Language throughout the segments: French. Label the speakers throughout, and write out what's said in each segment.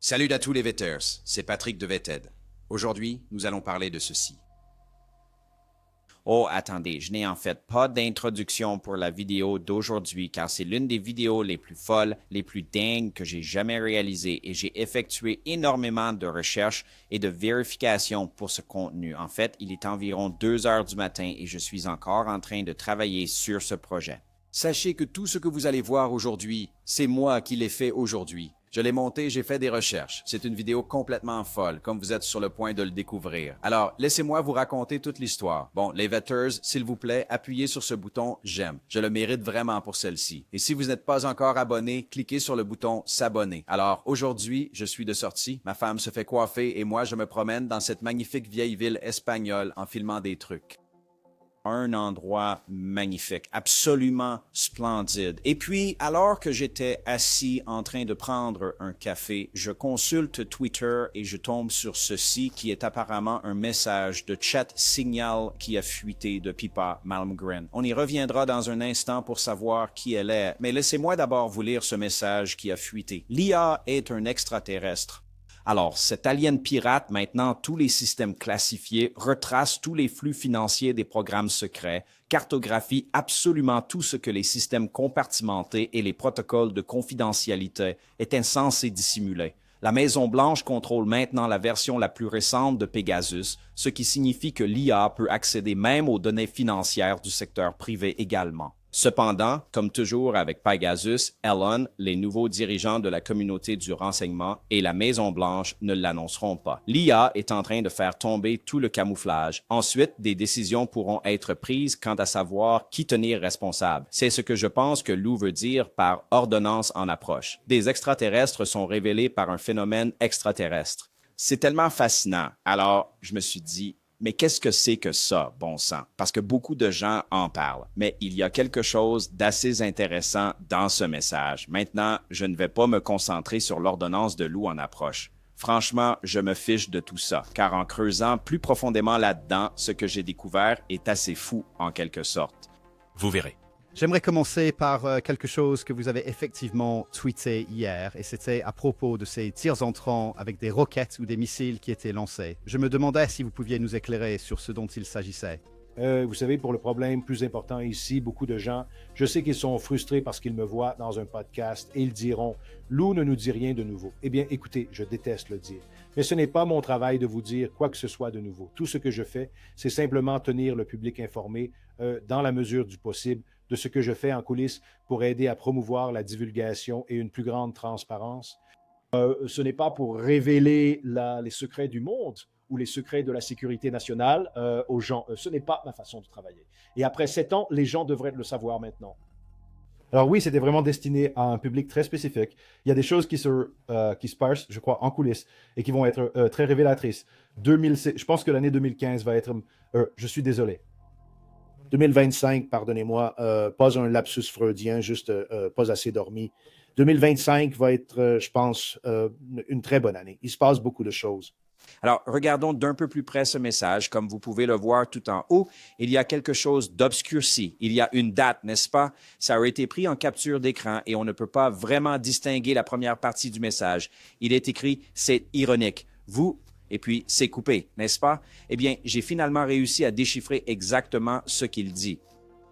Speaker 1: Salut à tous les Vetters, c'est Patrick de Vetted. Aujourd'hui, nous allons parler de ceci.
Speaker 2: Oh, attendez, je n'ai en fait pas d'introduction pour la vidéo d'aujourd'hui car c'est l'une des vidéos les plus folles, les plus dingues que j'ai jamais réalisées et j'ai effectué énormément de recherches et de vérifications pour ce contenu. En fait, il est environ 2 heures du matin et je suis encore en train de travailler sur ce projet.
Speaker 1: Sachez que tout ce que vous allez voir aujourd'hui, c'est moi qui l'ai fait aujourd'hui. Je l'ai monté, j'ai fait des recherches. C'est une vidéo complètement folle, comme vous êtes sur le point de le découvrir. Alors, laissez-moi vous raconter toute l'histoire. Bon, les Vetters, s'il vous plaît, appuyez sur ce bouton « J'aime ». Je le mérite vraiment pour celle-ci. Et si vous n'êtes pas encore abonné, cliquez sur le bouton « S'abonner ». Alors, aujourd'hui, je suis de sortie, ma femme se fait coiffer et moi, je me promène dans cette magnifique vieille ville espagnole en filmant des trucs.
Speaker 2: Un endroit magnifique, absolument splendide. Et puis, alors que j'étais assis en train de prendre un café, je consulte Twitter et je tombe sur ceci qui est apparemment un message de chat signal qui a fuité de Pippa Malmgren. On y reviendra dans un instant pour savoir qui elle est, mais laissez-moi d'abord vous lire ce message qui a fuité. L'IA est un extraterrestre. Alors, cet alien pirate, maintenant tous les systèmes classifiés, retrace tous les flux financiers des programmes secrets, cartographie absolument tout ce que les systèmes compartimentés et les protocoles de confidentialité étaient censés dissimuler. La Maison-Blanche contrôle maintenant la version la plus récente de Pegasus, ce qui signifie que l'IA peut accéder même aux données financières du secteur privé également. Cependant, comme toujours avec Pegasus, Elon, les nouveaux dirigeants de la communauté du renseignement et la Maison-Blanche ne l'annonceront pas. L'IA est en train de faire tomber tout le camouflage. Ensuite, des décisions pourront être prises quant à savoir qui tenir responsable. C'est ce que je pense que Lou veut dire par ordonnance en approche. Des extraterrestres sont révélés par un phénomène extraterrestre. C'est tellement fascinant. Alors, je me suis dit, mais qu'est-ce que c'est que ça, bon sang? Parce que beaucoup de gens en parlent. Mais il y a quelque chose d'assez intéressant dans ce message. Maintenant, je ne vais pas me concentrer sur l'ordonnance de Lou en approche. Franchement, je me fiche de tout ça, car en creusant plus profondément là-dedans, ce que j'ai découvert est assez fou en quelque sorte.
Speaker 1: Vous verrez.
Speaker 3: J'aimerais commencer par quelque chose que vous avez effectivement tweeté hier, et c'était à propos de ces tirs entrants avec des roquettes ou des missiles qui étaient lancés. Je me demandais si vous pouviez nous éclairer sur ce dont il s'agissait.
Speaker 4: Vous savez, pour le problème plus important ici, beaucoup de gens, je sais qu'ils sont frustrés parce qu'ils me voient dans un podcast et ils diront « Lou ne nous dit rien de nouveau ». Eh bien, écoutez, je déteste le dire. Mais ce n'est pas mon travail de vous dire quoi que ce soit de nouveau. Tout ce que je fais, c'est simplement tenir le public informé dans la mesure du possible de ce que je fais en coulisses pour aider à promouvoir la divulgation et une plus grande transparence. Ce n'est pas pour révéler les secrets du monde ou les secrets de la sécurité nationale aux gens. Ce n'est pas ma façon de travailler. Et après 7 ans, les gens devraient le savoir maintenant. Alors oui, c'était vraiment destiné à un public très spécifique. Il y a des choses qui se passent, je crois, en coulisses et qui vont être très révélatrices. Je pense que l'année 2015 va être... je suis désolé. 2025, pardonnez-moi, pas un lapsus freudien, juste pas assez dormi. 2025 va être, je pense, une très bonne année. Il se passe beaucoup de choses.
Speaker 2: Alors, regardons d'un peu plus près ce message. Comme vous pouvez le voir tout en haut, il y a quelque chose d'obscurci. Il y a une date, n'est-ce pas? Ça a été pris en capture d'écran et on ne peut pas vraiment distinguer la première partie du message. Il est écrit « C'est ironique. Vous... » et puis c'est coupé, n'est-ce pas? Eh bien, j'ai finalement réussi à déchiffrer exactement ce qu'il dit.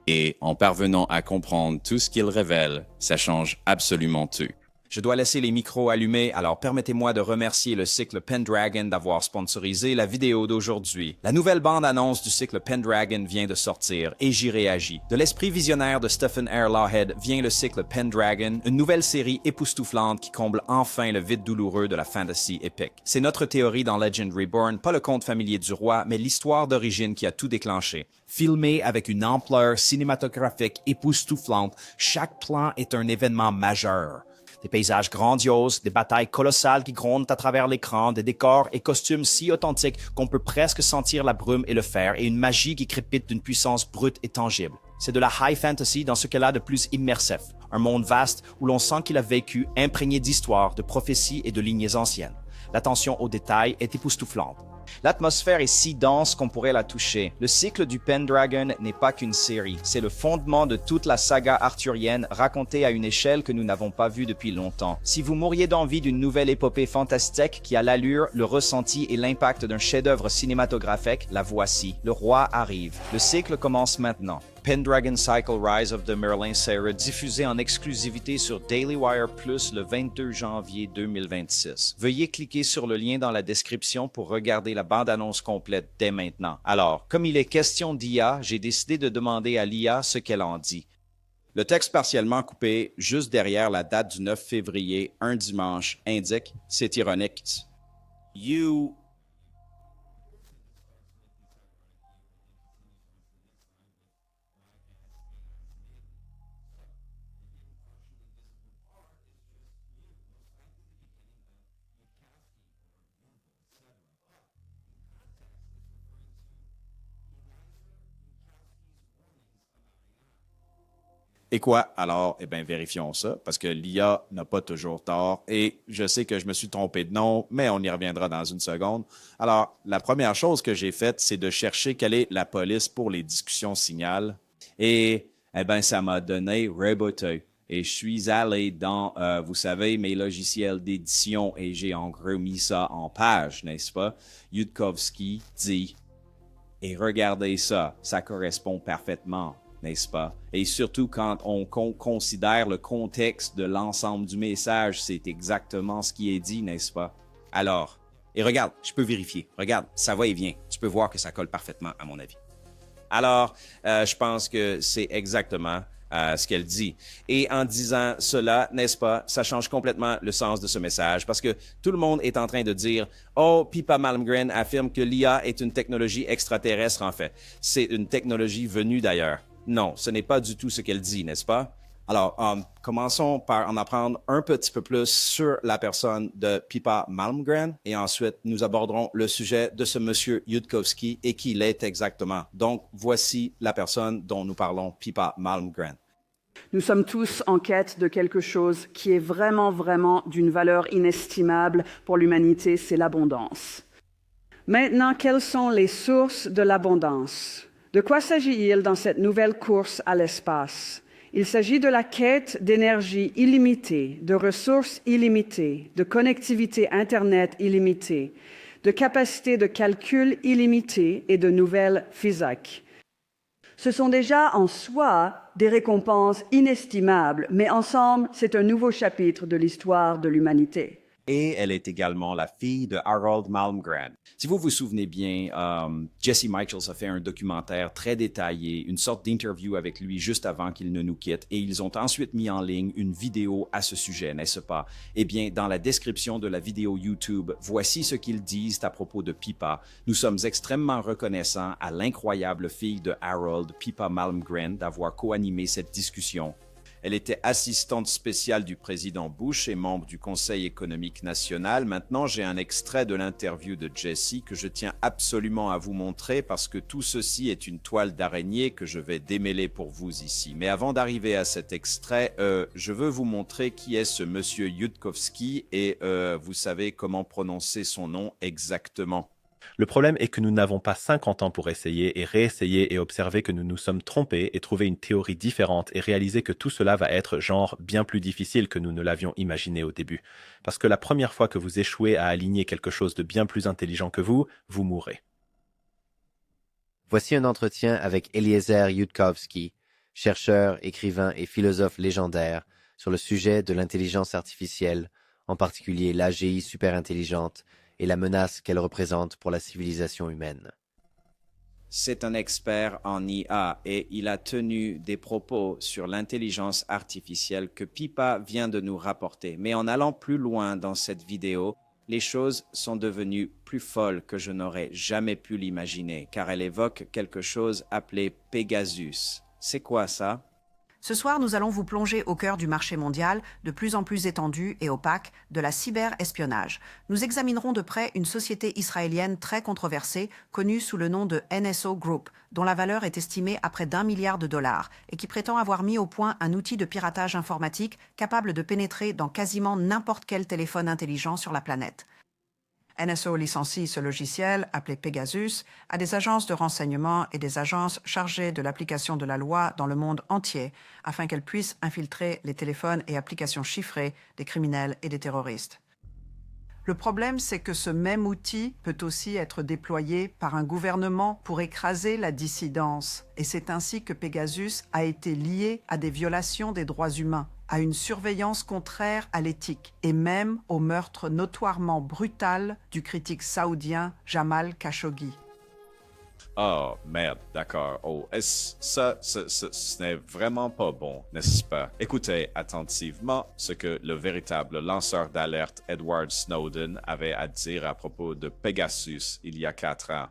Speaker 5: Et en parvenant à comprendre tout ce qu'il révèle, ça change absolument tout.
Speaker 2: Je dois laisser les micros allumés, alors permettez-moi de remercier le cycle Pendragon d'avoir sponsorisé la vidéo d'aujourd'hui. La nouvelle bande-annonce du cycle Pendragon vient de sortir et j'y réagis. De l'esprit visionnaire de Stephen R. Lawhead vient le cycle Pendragon, une nouvelle série époustouflante qui comble enfin le vide douloureux de la fantasy épique. C'est notre théorie dans Legend Reborn, pas le conte familier du roi, mais l'histoire d'origine qui a tout déclenché. Filmé avec une ampleur cinématographique époustouflante, chaque plan est un événement majeur. Des paysages grandioses, des batailles colossales qui grondent à travers l'écran, des décors et costumes si authentiques qu'on peut presque sentir la brume et le fer, et une magie qui crépite d'une puissance brute et tangible. C'est de la high fantasy dans ce qu'elle a de plus immersif, un monde vaste où l'on sent qu'il a vécu, imprégné d'histoires, de prophéties et de lignées anciennes. L'attention aux détails est époustouflante.
Speaker 6: L'atmosphère est si dense qu'on pourrait la toucher. Le cycle du Pendragon n'est pas qu'une série, c'est le fondement de toute la saga arthurienne racontée à une échelle que nous n'avons pas vue depuis longtemps. Si vous mouriez d'envie d'une nouvelle épopée fantastique qui a l'allure, le ressenti et l'impact d'un chef-d'œuvre cinématographique, la voici. Le roi arrive. Le cycle commence maintenant. Pendragon Cycle Rise of the Merlin sera diffusé en exclusivité sur Daily Wire Plus le 22 janvier 2026. Veuillez cliquer sur le lien dans la description pour regarder la bande-annonce complète dès maintenant. Alors, comme il est question d'IA, j'ai décidé de demander à l'IA ce qu'elle en dit.
Speaker 2: Le texte partiellement coupé, juste derrière la date du 9 février, un dimanche, indique, c'est ironique. You... Et quoi? Alors, eh bien, vérifions ça, parce que l'IA n'a pas toujours tort, et je sais que je me suis trompé de nom, mais on y reviendra dans une seconde. Alors, la première chose que j'ai faite, c'est de chercher quelle est la police pour les discussions signal, et, eh bien, ça m'a donné Roboto. Et je suis allé dans, vous savez, mes logiciels d'édition, et j'ai en gros mis ça en page, n'est-ce pas? Yudkowsky dit, et regardez ça, ça correspond parfaitement, n'est-ce pas? Et surtout quand on considère le contexte de l'ensemble du message, c'est exactement ce qui est dit, n'est-ce pas? Alors, et regarde, je peux vérifier. Regarde, ça va et vient. Tu peux voir que ça colle parfaitement, à mon avis. Alors, je pense que c'est exactement ce qu'elle dit. Et en disant cela, n'est-ce pas, ça change complètement le sens de ce message parce que tout le monde est en train de dire « Oh, Pippa Malmgren affirme que l'IA est une technologie extraterrestre en fait. C'est une technologie venue d'ailleurs. » Non, ce n'est pas du tout ce qu'elle dit, n'est-ce pas? Alors, commençons par en apprendre un petit peu plus sur la personne de Pippa Malmgren et ensuite nous aborderons le sujet de ce monsieur Yudkowsky et qui il est exactement. Donc, voici la personne dont nous parlons, Pippa Malmgren.
Speaker 7: Nous sommes tous en quête de quelque chose qui est vraiment, vraiment d'une valeur inestimable pour l'humanité, c'est l'abondance. Maintenant, quelles sont les sources de l'abondance? De quoi s'agit-il dans cette nouvelle course à l'espace? Il s'agit de la quête d'énergie illimitée, de ressources illimitées, de connectivité Internet illimitée, de capacité de calcul illimitée et de nouvelles physiques. Ce sont déjà en soi des récompenses inestimables, mais ensemble, c'est un nouveau chapitre de l'histoire de l'humanité.
Speaker 2: Et elle est également la fille de Harold Malmgren. Si vous vous souvenez bien, Jesse Michaels a fait un documentaire très détaillé, une sorte d'interview avec lui juste avant qu'il ne nous quitte, et ils ont ensuite mis en ligne une vidéo à ce sujet, n'est-ce pas? Eh bien, dans la description de la vidéo YouTube, voici ce qu'ils disent à propos de Pippa. Nous sommes extrêmement reconnaissants à l'incroyable fille de Harold, Pippa Malmgren, d'avoir co-animé cette discussion. Elle était assistante spéciale du président Bush et membre du Conseil économique national. Maintenant, j'ai un extrait de l'interview de Jesse que je tiens absolument à vous montrer parce que tout ceci est une toile d'araignée que je vais démêler pour vous ici. Mais avant d'arriver à cet extrait, je veux vous montrer qui est ce monsieur Yudkowsky et vous savez comment prononcer son nom exactement.
Speaker 8: Le problème est que nous n'avons pas 50 ans pour essayer et réessayer et observer que nous nous sommes trompés et trouver une théorie différente et réaliser que tout cela va être genre bien plus difficile que nous ne l'avions imaginé au début. Parce que la première fois que vous échouez à aligner quelque chose de bien plus intelligent que vous, vous mourrez.
Speaker 9: Voici un entretien avec Eliezer Yudkowsky, chercheur, écrivain et philosophe légendaire sur le sujet de l'intelligence artificielle, en particulier l'AGI superintelligente, et la menace qu'elle représente pour la civilisation humaine.
Speaker 2: C'est un expert en IA et il a tenu des propos sur l'intelligence artificielle que Pippa vient de nous rapporter. Mais en allant plus loin dans cette vidéo, les choses sont devenues plus folles que je n'aurais jamais pu l'imaginer, car elle évoque quelque chose appelé Pegasus. C'est quoi ça?
Speaker 10: Ce soir, nous allons vous plonger au cœur du marché mondial, de plus en plus étendu et opaque, de la cyberespionnage. Nous examinerons de près une société israélienne très controversée, connue sous le nom de NSO Group, dont la valeur est estimée à près d'1 milliard de dollars, et qui prétend avoir mis au point un outil de piratage informatique capable de pénétrer dans quasiment n'importe quel téléphone intelligent sur la planète. NSO licencie ce logiciel, appelé Pegasus, à des agences de renseignement et des agences chargées de l'application de la loi dans le monde entier, afin qu'elles puissent infiltrer les téléphones et applications chiffrées des criminels et des terroristes. Le problème, c'est que ce même outil peut aussi être déployé par un gouvernement pour écraser la dissidence. Et c'est ainsi que Pegasus a été lié à des violations des droits humains, à une surveillance contraire à l'éthique et même au meurtre notoirement brutal du critique saoudien Jamal Khashoggi.
Speaker 2: Oh, merde, d'accord. Oh, ce n'est vraiment pas bon, n'est-ce pas? Écoutez attentivement ce que le véritable lanceur d'alerte Edward Snowden avait à dire à propos de Pegasus il y a 4 ans.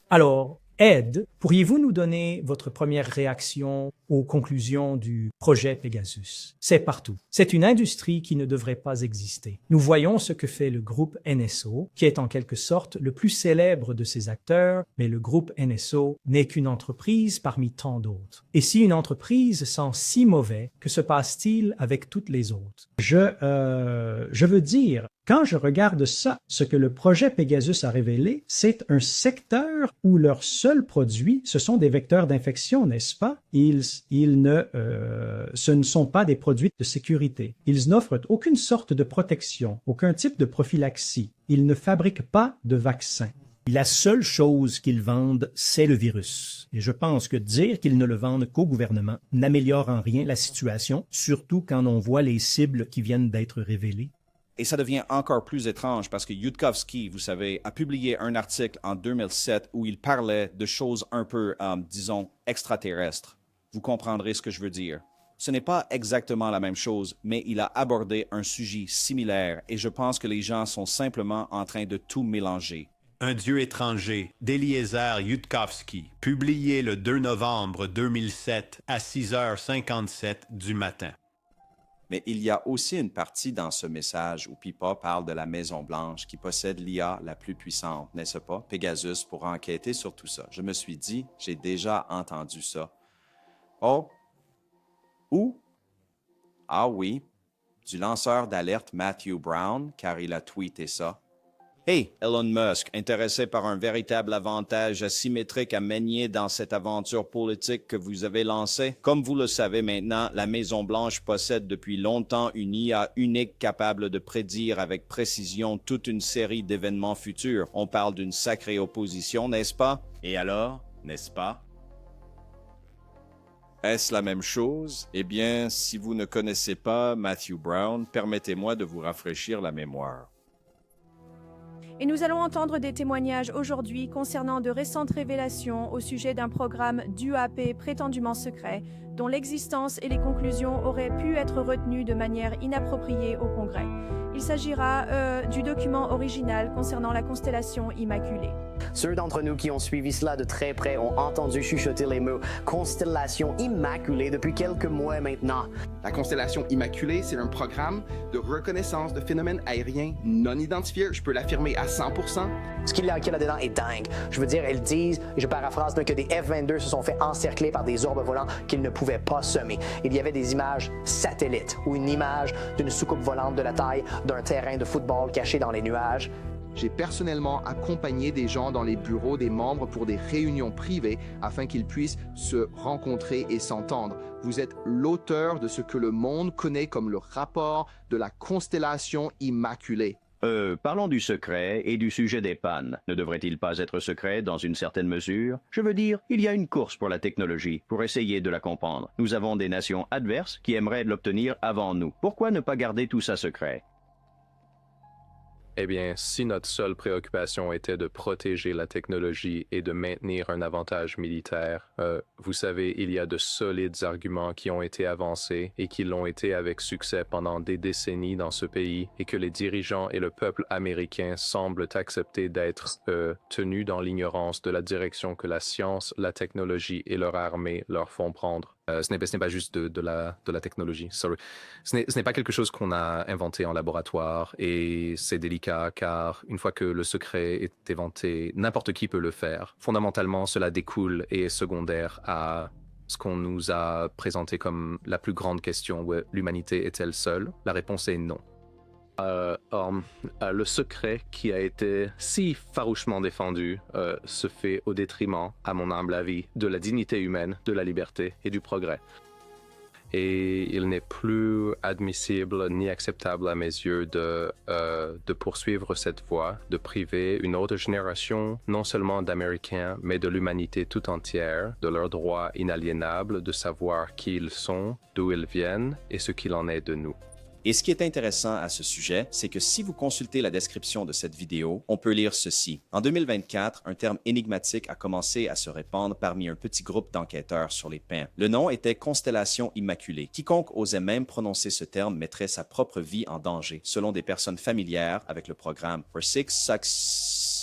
Speaker 11: Alors, Ed, pourriez-vous nous donner votre première réaction aux conclusions du projet Pegasus? C'est partout. C'est une industrie qui ne devrait pas exister. Nous voyons ce que fait le groupe NSO, qui est en quelque sorte le plus célèbre de ces acteurs, mais le groupe NSO n'est qu'une entreprise parmi tant d'autres. Et si une entreprise sent si mauvais, que se passe-t-il avec toutes les autres? Je veux dire, quand je regarde ça, ce que le projet Pegasus a révélé, c'est un secteur où leurs seuls produits, ce sont des vecteurs d'infection, n'est-ce pas? Ce ne sont pas des produits de sécurité. Ils n'offrent aucune sorte de protection, aucun type de prophylaxie. Ils ne fabriquent pas de vaccins. La seule chose qu'ils vendent, c'est le virus. Et je pense que dire qu'ils ne le vendent qu'au gouvernement n'améliore en rien la situation, surtout quand on voit les cibles qui viennent d'être révélées.
Speaker 2: Et ça devient encore plus étrange parce que Yudkowsky, vous savez, a publié un article en 2007 où il parlait de choses un peu, disons, extraterrestres. Vous comprendrez ce que je veux dire. Ce n'est pas exactement la même chose, mais il a abordé un sujet similaire et je pense que les gens sont simplement en train de tout mélanger.
Speaker 12: Un dieu étranger, d'Eliezer Yudkowsky, publié le 2 novembre 2007 à 6h57 du matin.
Speaker 1: Mais il y a aussi une partie dans ce message où Pipa parle de la Maison-Blanche qui possède l'IA la plus puissante, n'est-ce pas, Pegasus, pour enquêter sur tout ça. Je me suis dit, j'ai déjà entendu ça. Oh, où? Ah oui, du lanceur d'alerte Matthew Brown, car il a tweeté ça.
Speaker 2: Hey, Elon Musk, intéressé par un véritable avantage asymétrique à manier dans cette aventure politique que vous avez lancée? Comme vous le savez maintenant, la Maison-Blanche possède depuis longtemps une IA unique capable de prédire avec précision toute une série d'événements futurs. On parle d'une sacrée opposition, n'est-ce pas?
Speaker 1: Et alors, n'est-ce pas? Est-ce la même chose? Eh bien, si vous ne connaissez pas Matthew Brown, permettez-moi de vous rafraîchir la mémoire.
Speaker 13: Et nous allons entendre des témoignages aujourd'hui concernant de récentes révélations au sujet d'un programme d'UAP prétendument secret, dont l'existence et les conclusions auraient pu être retenues de manière inappropriée au Congrès. Il s'agira du document original concernant la constellation Immaculée.
Speaker 14: Ceux d'entre nous qui ont suivi cela de très près ont entendu chuchoter les mots « constellation immaculée » depuis quelques mois maintenant.
Speaker 15: La constellation Immaculée, c'est un programme de reconnaissance de phénomènes aériens non identifiés, je peux l'affirmer à 100%.
Speaker 14: Ce qu'il y a là-dedans est dingue. Je veux dire, elles disent, et je paraphrase, que des F-22 se sont fait encercler par des orbes volants qu'ils ne pouvaient pas semer. Il y avait des images satellites ou une image d'une soucoupe volante de la taille d'un terrain de football caché dans les nuages.
Speaker 15: J'ai personnellement accompagné des gens dans les bureaux des membres pour des réunions privées afin qu'ils puissent se rencontrer et s'entendre. Vous êtes l'auteur de ce que le monde connaît comme le rapport de la constellation Immaculée.
Speaker 16: Parlons du secret et du sujet des pannes. Ne devrait-il pas être secret dans une certaine mesure? Je veux dire, il y a une course pour la technologie, pour essayer de la comprendre. Nous avons des nations adverses qui aimeraient l'obtenir avant nous. Pourquoi ne pas garder tout ça secret?
Speaker 17: Eh bien, si notre seule préoccupation était de protéger la technologie et de maintenir un avantage militaire, vous savez, il y a de solides arguments qui ont été avancés et qui l'ont été avec succès pendant des décennies dans ce pays et que les dirigeants et le peuple américain semblent accepter d'être tenus dans l'ignorance de la direction que la science, la technologie et leur armée leur font prendre. Ce n'est pas juste de la technologie. Sorry. Ce n'est pas quelque chose qu'on a inventé en laboratoire et c'est délicat car une fois que le secret est inventé, n'importe qui peut le faire. Fondamentalement, cela découle et est secondaire à ce qu'on nous a présenté comme la plus grande question. L'humanité est-elle seule? La réponse est non. Le secret qui a été si farouchement défendu se fait au détriment, à mon humble avis, de la dignité humaine, de la liberté et du progrès. Et il n'est plus admissible ni acceptable à mes yeux de poursuivre cette voie, de priver une autre génération, non seulement d'Américains, mais de l'humanité tout entière, de leur droit inaliénable de savoir qui ils sont, d'où ils viennent et ce qu'il en est de nous.
Speaker 2: Et ce qui est intéressant à ce sujet, c'est que si vous consultez la description de cette vidéo, on peut lire ceci. En 2024, un terme énigmatique a commencé à se répandre parmi un petit groupe d'enquêteurs sur les pins. Le nom était Constellation Immaculée. Quiconque osait même prononcer ce terme mettrait sa propre vie en danger, selon des personnes familières avec le programme For Six Sucks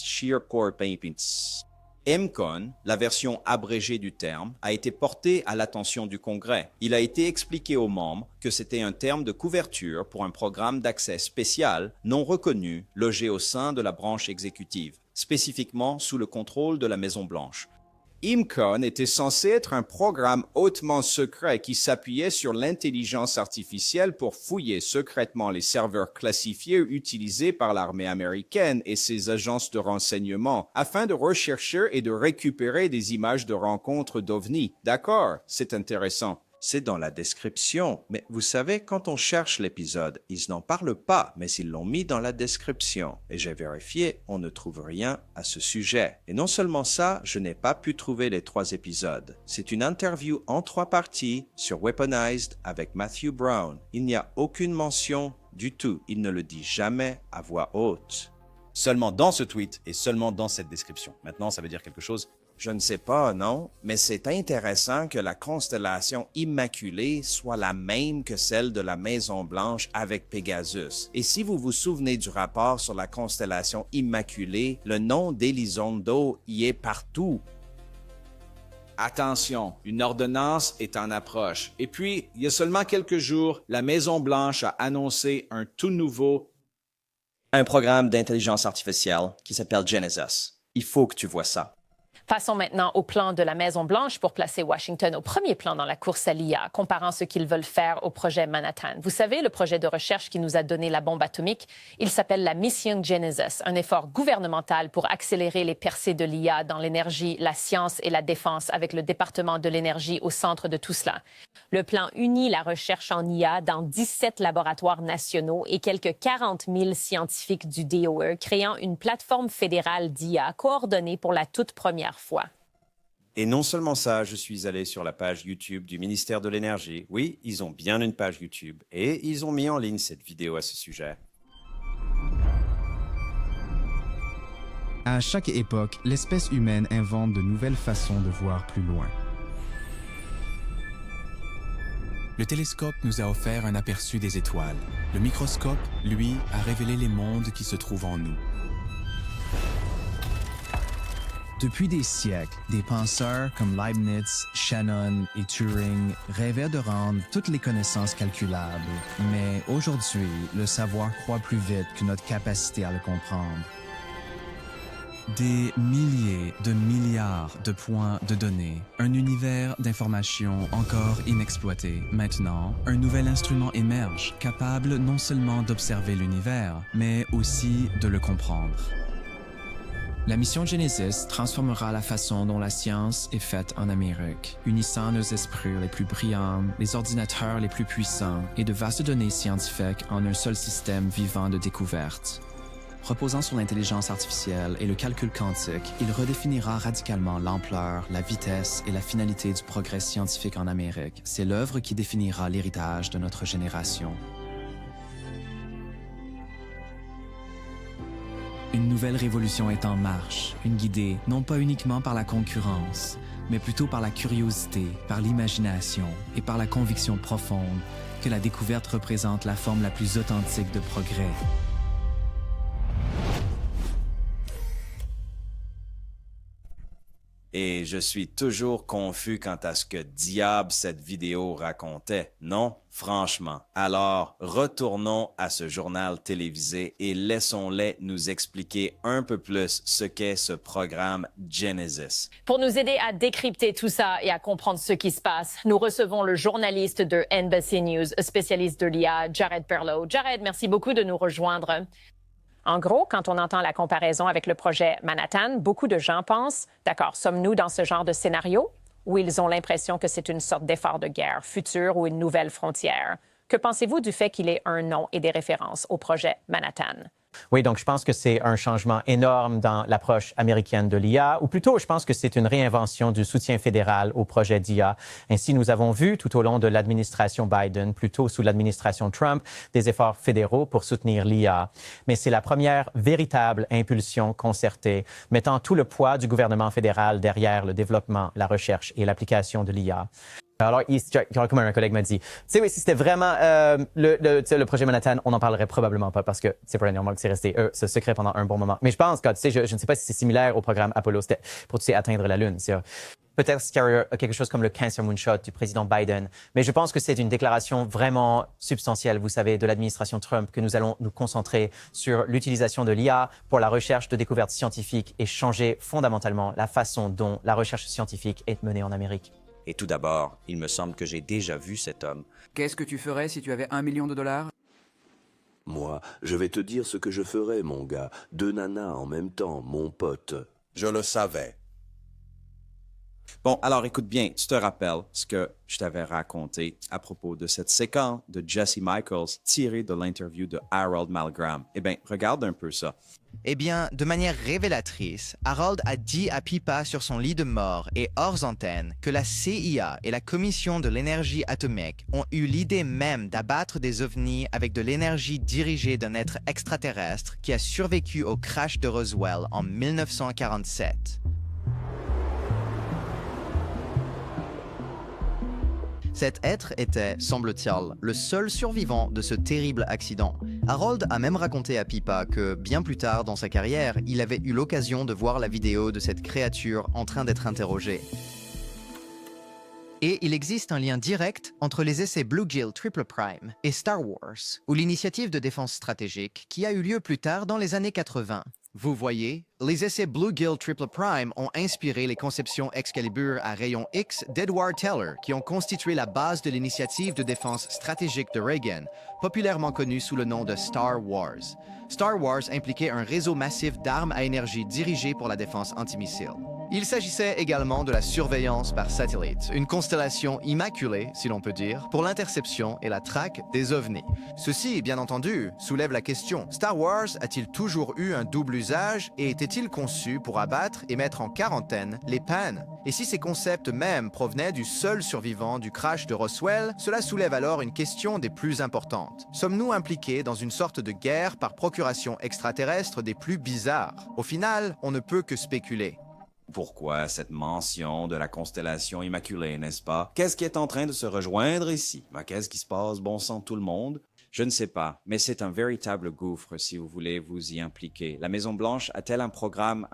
Speaker 2: Sheer Core Paintings. MCON, la version abrégée du terme, a été porté à l'attention du Congrès. Il a été expliqué aux membres que c'était un terme de couverture pour un programme d'accès spécial non reconnu logé au sein de la branche exécutive, spécifiquement sous le contrôle de la Maison-Blanche. IMCON était censé être un programme hautement secret qui s'appuyait sur l'intelligence artificielle pour fouiller secrètement les serveurs classifiés utilisés par l'armée américaine et ses agences de renseignement afin de rechercher et de récupérer des images de rencontres d'OVNI. D'accord, c'est intéressant. C'est dans la description, mais vous savez, quand on cherche l'épisode, ils n'en parlent pas, mais ils l'ont mis dans la description. Et j'ai vérifié, on ne trouve rien à ce sujet. Et non seulement ça, je n'ai pas pu trouver les 3 épisodes. C'est une interview en 3 parties sur Weaponized avec Matthew Brown. Il n'y a aucune mention du tout. Il ne le dit jamais à voix haute.
Speaker 1: Seulement dans ce tweet et seulement dans cette description. Maintenant, ça veut dire quelque chose?
Speaker 2: Je ne sais pas, non, mais c'est intéressant que la constellation Immaculée soit la même que celle de la Maison-Blanche avec Pegasus. Et si vous vous souvenez du rapport sur la constellation Immaculée, le nom d'Elizondo y est partout.
Speaker 1: Attention, une ordonnance est en approche. Et puis, il y a seulement quelques jours, la Maison-Blanche a annoncé un tout nouveau
Speaker 6: programme d'intelligence artificielle qui s'appelle Genesis. Il faut que tu vois ça.
Speaker 18: Passons maintenant au plan de la Maison-Blanche pour placer Washington au premier plan dans la course à l'IA, comparant ce qu'ils veulent faire au projet Manhattan. Vous savez, le projet de recherche qui nous a donné la bombe atomique, il s'appelle la Mission Genesis, un effort gouvernemental pour accélérer les percées de l'IA dans l'énergie, la science et la défense avec le département de l'énergie au centre de tout cela. Le plan unit la recherche en IA dans 17 laboratoires nationaux et quelques 40 000 scientifiques du DOE, créant une plateforme fédérale d'IA coordonnée pour la toute première fois.
Speaker 2: Et non seulement ça, je suis allé sur la page YouTube du ministère de l'Énergie. Oui, ils ont bien une page YouTube et ils ont mis en ligne cette vidéo à ce sujet.
Speaker 19: À chaque époque, l'espèce humaine invente de nouvelles façons de voir plus loin.
Speaker 20: Le télescope nous a offert un aperçu des étoiles. Le microscope, lui, a révélé les mondes qui se trouvent en nous.
Speaker 19: Depuis des siècles, des penseurs comme Leibniz, Shannon et Turing rêvaient de rendre toutes les connaissances calculables. Mais aujourd'hui, le savoir croît plus vite que notre capacité à le comprendre. Des milliers de milliards de points de données, un univers d'informations encore inexploité. Maintenant, un nouvel instrument émerge, capable non seulement d'observer l'univers, mais aussi de le comprendre. La mission Genesis transformera la façon dont la science est faite en Amérique, unissant nos esprits les plus brillants, les ordinateurs les plus puissants et de vastes données scientifiques en un seul système vivant de découverte. Reposant sur l'intelligence artificielle et le calcul quantique, il redéfinira radicalement l'ampleur, la vitesse et la finalité du progrès scientifique en Amérique. C'est l'œuvre qui définira l'héritage de notre génération. Une nouvelle révolution est en marche, une guidée non pas uniquement par la concurrence, mais plutôt par la curiosité, par l'imagination et par la conviction profonde que la découverte représente la forme la plus authentique de progrès.
Speaker 1: Et je suis toujours confus quant à ce que diable cette vidéo racontait, non? Franchement. Alors, retournons à ce journal télévisé et laissons-les nous expliquer un peu plus ce qu'est ce programme Genesis.
Speaker 18: Pour nous aider à décrypter tout ça et à comprendre ce qui se passe, nous recevons le journaliste de NBC News, spécialiste de l'IA, Jared Perlow. Jared, merci beaucoup de nous rejoindre. En gros, quand on entend la comparaison avec le projet Manhattan, beaucoup de gens pensent, d'accord, sommes-nous dans ce genre de scénario où ils ont l'impression que c'est une sorte d'effort de guerre futur ou une nouvelle frontière? Que pensez-vous du fait qu'il ait un nom et des références au projet Manhattan?
Speaker 21: Oui, donc je pense que c'est un changement énorme dans l'approche américaine de l'IA, ou plutôt, je pense que c'est une réinvention du soutien fédéral au projet d'IA. Ainsi, nous avons vu tout au long de l'administration Biden, plutôt sous l'administration Trump, des efforts fédéraux pour soutenir l'IA. Mais c'est la première véritable impulsion concertée, mettant tout le poids du gouvernement fédéral derrière le développement, la recherche et l'application de l'IA. Alors, comme un collègue m'a dit, tu sais, oui, si c'était vraiment le projet Manhattan, on n'en parlerait probablement pas parce que c'est premièrement que c'est resté ce secret pendant un bon moment. Mais je pense que, tu sais, je ne sais pas si c'est similaire au programme Apollo, c'était pour, tu sais, atteindre la Lune. Peut-être qu'il y a quelque chose comme le Cancer Moonshot du président Biden, mais je pense que c'est une déclaration vraiment substantielle, vous savez, de l'administration Trump, que nous allons nous concentrer sur l'utilisation de l'IA pour la recherche de découvertes scientifiques et changer fondamentalement la façon dont la recherche scientifique est menée en Amérique.
Speaker 22: Et tout d'abord, il me semble que j'ai déjà vu cet homme.
Speaker 23: Qu'est-ce que tu ferais si tu avais $1 million?
Speaker 24: Moi, je vais te dire ce que je ferais, mon gars. 2 nanas en même temps, mon pote.
Speaker 1: Je le savais. Bon, alors écoute bien, tu te rappelles ce que je t'avais raconté à propos de cette séquence de Jesse Michaels tirée de l'interview de Harold Malgram. Eh bien, regarde un peu ça.
Speaker 25: Eh bien, de manière révélatrice, Harold a dit à Pipa sur son lit de mort et hors antenne que la CIA et la Commission de l'énergie atomique ont eu l'idée même d'abattre des ovnis avec de l'énergie dirigée d'un être extraterrestre qui a survécu au crash de Roswell en 1947. Cet être était, semble-t-il, le seul survivant de ce terrible accident. Harold a même raconté à Pipa que, bien plus tard dans sa carrière, il avait eu l'occasion de voir la vidéo de cette créature en train d'être interrogée. Et il existe un lien direct entre les essais Bluegill Triple Prime et Star Wars, ou l'initiative de défense stratégique qui a eu lieu plus tard dans les années 80. Vous voyez, les essais Bluegill Triple Prime ont inspiré les conceptions Excalibur à rayon X d'Edward Teller, qui ont constitué la base de l'initiative de défense stratégique de Reagan, populairement connue sous le nom de Star Wars. Star Wars impliquait un réseau massif d'armes à énergie dirigées pour la défense antimissile. Il s'agissait également de la surveillance par satellite, une constellation immaculée, si l'on peut dire, pour l'interception et la traque des ovnis. Ceci, bien entendu, soulève la question, Star Wars a-t-il toujours eu un double usage et était-il conçu pour abattre et mettre en quarantaine les pannes? Et si ces concepts même provenaient du seul survivant du crash de Roswell, cela soulève alors une question des plus importantes. Sommes-nous impliqués dans une sorte de guerre par procuration extraterrestre des plus bizarres? Au final, on ne peut que spéculer.
Speaker 1: Pourquoi cette mention de la constellation immaculée, n'est-ce pas? Qu'est-ce qui est en train de se rejoindre ici? Ben, qu'est-ce qui se passe, bon sang, tout le monde? Je ne sais pas, mais c'est un véritable gouffre si vous voulez vous y impliquer. La Maison-Blanche a-t-elle un programme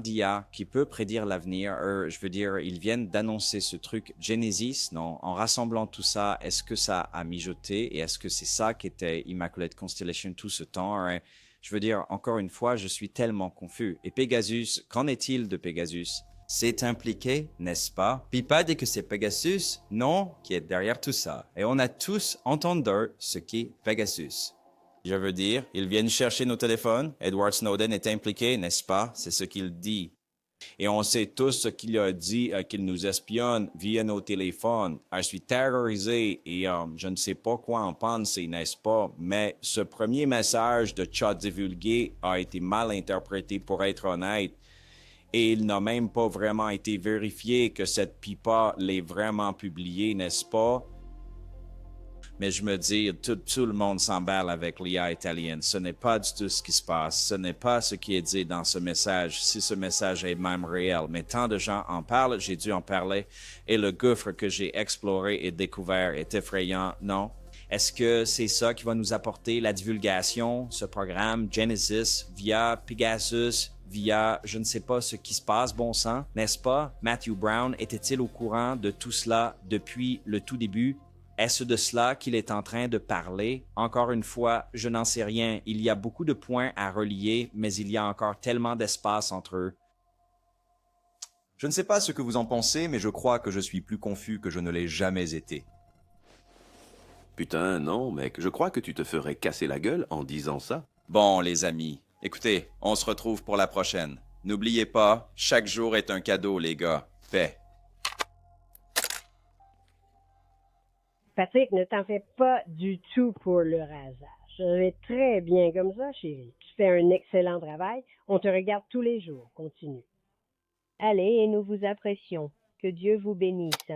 Speaker 1: d'IA qui peut prédire l'avenir? Je veux dire, ils viennent d'annoncer ce truc Genesis, non? En rassemblant tout ça, est-ce que ça a mijoté et est-ce que c'est ça qui était Immaculate Constellation tout ce temps? Hein? Je veux dire, encore une fois, je suis tellement confus. Et Pegasus, qu'en est-il de Pegasus? C'est impliqué, n'est-ce pas? Pipa dit que c'est Pegasus, non, qui est derrière tout ça. Et on a tous entendu ce qu'est Pegasus. Je veux dire, ils viennent chercher nos téléphones. Edward Snowden est impliqué, n'est-ce pas? C'est ce qu'il dit. Et on sait tous ce qu'il a dit, qu'il nous espionne via nos téléphones. Je suis terrorisé et je ne sais pas quoi en penser, n'est-ce pas? Mais ce premier message de chat divulgué a été mal interprété pour être honnête. Et il n'a même pas vraiment été vérifié que cette pipa l'ait vraiment publié, n'est-ce pas? Mais je me dis, tout le monde s'emballe avec l'IA italienne. Ce n'est pas du tout ce qui se passe. Ce n'est pas ce qui est dit dans ce message, si ce message est même réel. Mais tant de gens en parlent, j'ai dû en parler. Et le gouffre que j'ai exploré et découvert est effrayant, non? Est-ce que c'est ça qui va nous apporter la divulgation, ce programme Genesis, via Pegasus,
Speaker 2: via je ne sais pas ce qui se passe, bon sang, n'est-ce pas? Matthew Brown était-il au courant de tout cela depuis le tout début? Est-ce de cela qu'il est en train de parler? Encore une fois, je n'en sais rien. Il y a beaucoup de points à relier, mais il y a encore tellement d'espace entre eux.
Speaker 3: Je ne sais pas ce que vous en pensez, mais je crois que je suis plus confus que je ne l'ai jamais été.
Speaker 24: Putain, non, mec, je crois que tu te ferais casser la gueule en disant ça.
Speaker 1: Bon, les amis, écoutez, on se retrouve pour la prochaine. N'oubliez pas, chaque jour est un cadeau, les gars. Paix.
Speaker 4: Patrick, ne t'en fais pas du tout pour le rasage. Je vais très bien comme ça, chérie. Tu fais un excellent travail. On te regarde tous les jours. Continue.
Speaker 5: Allez, et nous vous apprécions. Que Dieu vous bénisse.